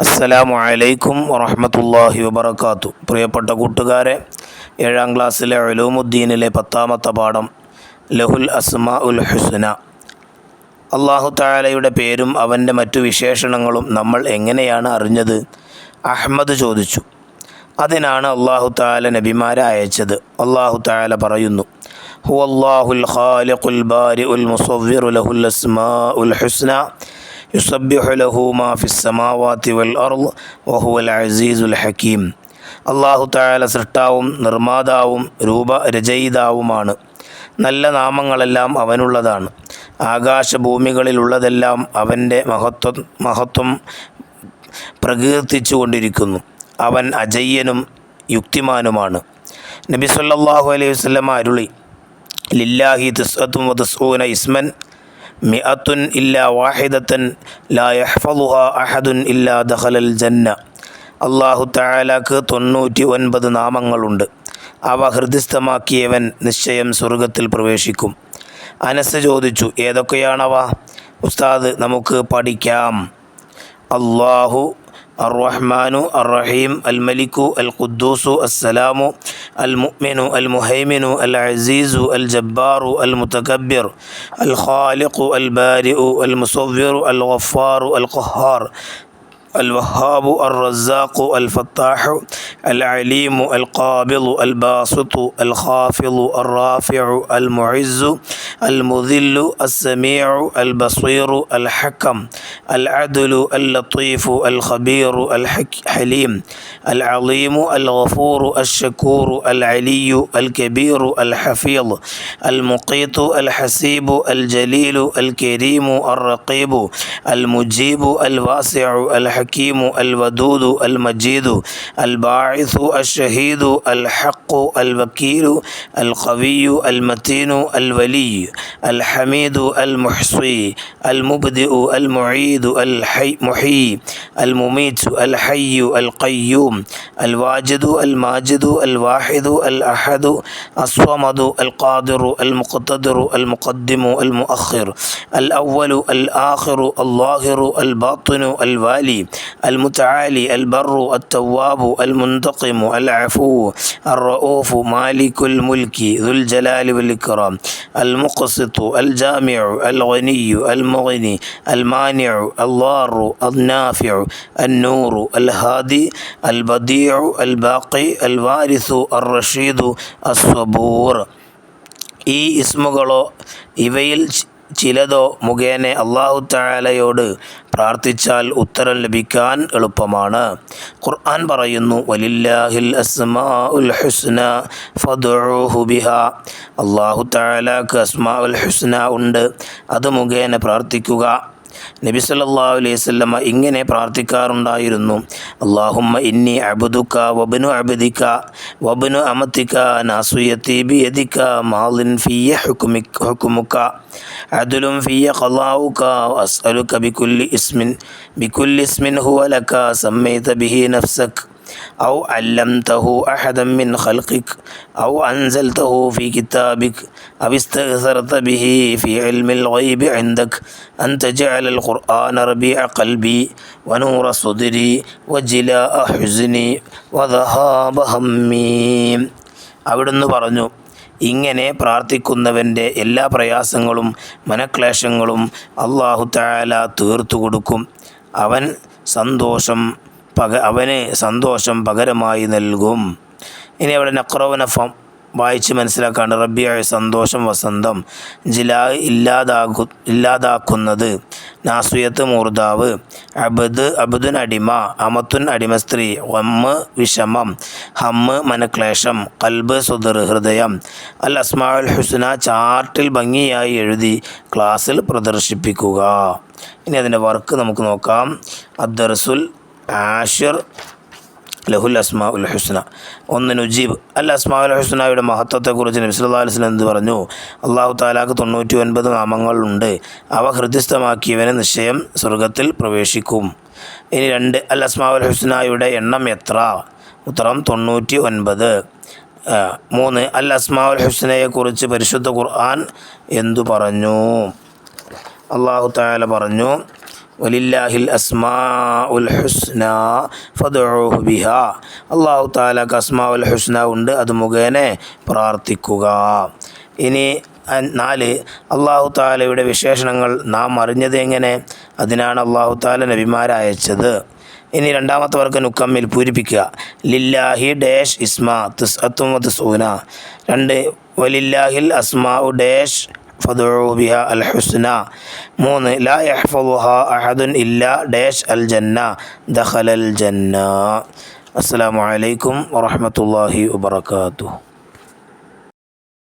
അസ്സലാമു അലൈക്കും വറഹ്മത്തുള്ളാഹി വബറകാതുഹു. പ്രിയപ്പെട്ട കൂട്ടുകാരെ, 7ാം ക്ലാസ്സിലെ ഉലൂമുദ്ദീനിലെ 10ാമത്തെ പാഠം ലഹുൽ അസ്മാഉൽ ഹുസ്ന. അല്ലാഹു തആലയുടെ പേരും അവൻ്റെ മറ്റു വിശേഷണങ്ങളും നമ്മൾ എങ്ങനെയാണ് അറിഞ്ഞത്? അഹ്മദ് ചോദിച്ചു. അതിനാണ് അല്ലാഹു തആല നബിമാരെ അയച്ചത്. അല്ലാഹു തആല പറയുന്നു, ഹുവല്ലാഹുൽ ഖാലിഖുൽ ബാരിഉൽ മുസവ്വിറു ലഹുൽ അസ്മാഉൽ ഹുസ്ന യുസബ്ബിഹു ലഹു മാ ഫിസ് സമാവാതി വൽ അർള് വഹുവൽ അസീസുൽ ഹകീം. അല്ലാഹു തആല സൃഷ്ടാവും നിർമ്മാതാവും രൂപരചയിതാവുമാണ്. നല്ല നാമങ്ങളെല്ലാം അവനുള്ളതാണ്. ആകാശഭൂമികളിലുള്ളതെല്ലാം അവൻ്റെ മഹത്വം പ്രകീർത്തിച്ചു കൊണ്ടിരിക്കുന്നു. അവൻ അജയ്യനും യുക്തിമാനുമാണ്. നബി സല്ലല്ലാഹു അലൈഹി വസല്ലം അരുളി, ലില്ലാഹി തിസ്അത്തുൻ വതിസ്ഊന ഇസ്മൻ മിഅത്തുൻ ഇല്ലാ വാഹിദത്തൻ ലാ യഹ്ഫളുഹാ അഹദുൻ ഇല്ലാ ദഖലൽ ജന്ന. അല്ലാഹു തആലക്ക് 99 നാമങ്ങളുണ്ട്. അവ ഹൃദിസ്ഥമാക്കിയവൻ നിശ്ചയം സ്വർഗത്തിൽ പ്രവേശിക്കും. അനസ് ചോദിച്ചു, ഏതൊക്കെയാണവ? ഉസ്താദ്, നമുക്ക് പഠിക്കാം. അല്ലാഹു അർ-റഹ്മാനു അർ-റഹീം അൽ-മലിക്കു അൽ-ഖുദ്ദൂസു അസ്-സലാമു അൽ-മുഅ്മിനു അൽ-മുഹൈമിനു അൽ-അസീസു അൽ-ജബ്ബാറു അൽ-മുതകബ്ബിർ അൽ-ഖാലിഖു അൽ-ബാരിഉ അൽ-മുസവ്വിറു അൽ-ഗഫാറു അൽ-ഖഹ്ഹാർ الوهاب الرزاق الفتاح العليم القابض الباسط الخافض الرافع المعز المذل السميع البصير الحكم العدل اللطيف الخبير الحليم العظيم الغفور الشكور العلي الكبير الحفيظ المقيت الحسيب الجليل الكريم الرقيب المجيب الواسع الحكيم الودود المجيد الباعث الشهيد الحق الوكيل القوي المتين الولي الحميد المحصي المبدئ المعيد المحيي المميت الحي القيوم الواجد الماجد الواحد الأحد الصمد القادر المقتدر المقدم المؤخر الأول الآخر الظاهر الباطن الوالي المتعالي البر التواب المنتقم العفو الرؤوف مالك الملك ذو الجلال والإكرام المقسط الجامع الغني المغني المانع الضار النافع النور الهادي البديع الباقي الوارث الرشيد الصبور. ഈ ഇസ്മുകളോ ഇവയിൽ ചിലതോ മുഖേന അല്ലാഹു തആലയോട് പ്രാർത്ഥിച്ചാൽ ഉത്തരം ലഭിക്കാൻ എളുപ്പമാണ്. ഖുർആൻ പറയുന്നു, വലില്ലാഹിൽ അസ്മാഉൽ ഹുസ്ന ഫദ്ഉഹു ബിഹാ. അല്ലാഹു തആലക്ക് അസ്മാഉൽ ഹുസ്ന ഉണ്ട്, അത് മുഖേന പ്രാർത്ഥിക്കുക. നബി സല്ലല്ലാഹു അലൈഹി വസല്ലം ഇങ്ങനെ പ്രാർത്ഥിക്കാറുണ്ടായിരുന്നു, അല്ലാഹുമ്മ ഇന്നി അബ്ദുക വബ്നു അബ്ദിക വബ്നു അമതിക നാസിയതി ബിയദിക മാളിൻ ഫിയ ഹുക്മുക അദ്ലുൻ ഫിയ ഖളാഉക അസ്അലുക ബികുല്ലി ഇസ്മിൻ ഹുവ ലക സമ്മൈത ബിഹി നഫ്സക أو علمته أحدا من خلقك أو أنزلته في كتابك أو استأثرت به في علم الغيب عندك أن تجعل القرآن ربيع قلبي ونور صدري وجلاء حزني وذهاب همي. അവിടുന്ന് പറഞ്ഞു, ഇങ്ങനെ പ്രാർത്ഥിക്കുന്നവൻ്റെ എല്ലാ പ്രയാസങ്ങളും മനക്ലേശങ്ങളും അല്ലാഹു തആല തീർത്തു കൊടുക്കും. അവന് സന്തോഷം പകരമായി നൽകും. ഇനി അവിടെ നഖ്റവനഫം വായിച്ച് മനസ്സിലാക്കാണ്ട്. റബിയ സന്തോഷം, വസന്തം. ജിലാ ഇല്ലാതാക്കുന്നത്. നാസുയത്ത് മൂർദാവ്. അബ്ദുൻ അടിമ. അമത്തുൻ അടിമ സ്ത്രീ. വമ്മ് വിഷമം. ഹമ്മ് മനക്ലേശം. ഖൽബ് സുദർ ഹൃദയം. അൽ അസ്മാഉൽ ഹുസ്ന ചാർട്ടിൽ ഭംഗിയായി എഴുതി ക്ലാസ്സിൽ പ്രദർശിപ്പിക്കുക. ഇനി അതിൻ്റെ വർക്ക് നമുക്ക് നോക്കാം. അദ്ദർസുൽ ആഷിർ ലഹുൽ അസ്മാഉൽ ഹുസ്ന. 1 നുജീബ്. അൽ അസ്മാഉൽ ഹുസ്നയുടെ മഹത്വത്തെക്കുറിച്ച് നബി സല്ലല്ലാഹു അലൈഹി വസല്ലം എന്ത് പറഞ്ഞു? അല്ലാഹു തആലാക്ക് 99 നാമങ്ങളുണ്ട്. അവ ഹൃദിസ്ഥമാക്കിയവന് നിശ്ചയം സ്വർഗത്തിൽ പ്രവേശിക്കും. ഇനി 2, അൽ അസ്മാഉൽ ഹുസ്നയുടെ എണ്ണം എത്ര? ഉത്തരം 99. 3, അൽ അസ്മാഉൽ ഹുസ്നയെക്കുറിച്ച് പരിശുദ്ധ ഖുർആൻ എന്തു പറഞ്ഞു? അല്ലാഹു തആല പറഞ്ഞു, വലില്ലാഹിൽ അസ്മാഉൽ ഹുസ്ന ഫദ്ഉഹു ബിഹാ. അല്ലാഹു തആലക്ക് അസ്മാഉൽ ഹുസ്ന ഉണ്ട്, അത് മുഖേന പ്രാർത്ഥിക്കുക. ഇനി 4 അല്ലാഹു തആലയുടെ വിശേഷണങ്ങൾ നാം അറിഞ്ഞത് എങ്ങനെ? അതിനാണ് അല്ലാഹു തആല നബിമാരെ അയച്ചത്. ഇനി രണ്ടാമത്തെ വർക്ക് നുക്കമ്മിൽ പൂരിപ്പിക്കുക. ലില്ലാഹി ഡാഷ് ഇസ്മ തിസ്അത്തും വതിസ്ഊന. 2 വലില്ലാഹിൽ അസ്മാഉ ഡാഷ് ഫദ്ഉ ബിഹാ അൽ ഹുസ്ന. 3 ലാ യഹ്ഫളുഹാ അഹദുൻ ഇല്ലാ ഡാഷ് അൽ ജന്ന ദഖലൽ ജന്ന. അസ്സലാമു അലൈക്കും വറഹ്മത്തുള്ളാഹി വബറകാതുഹു.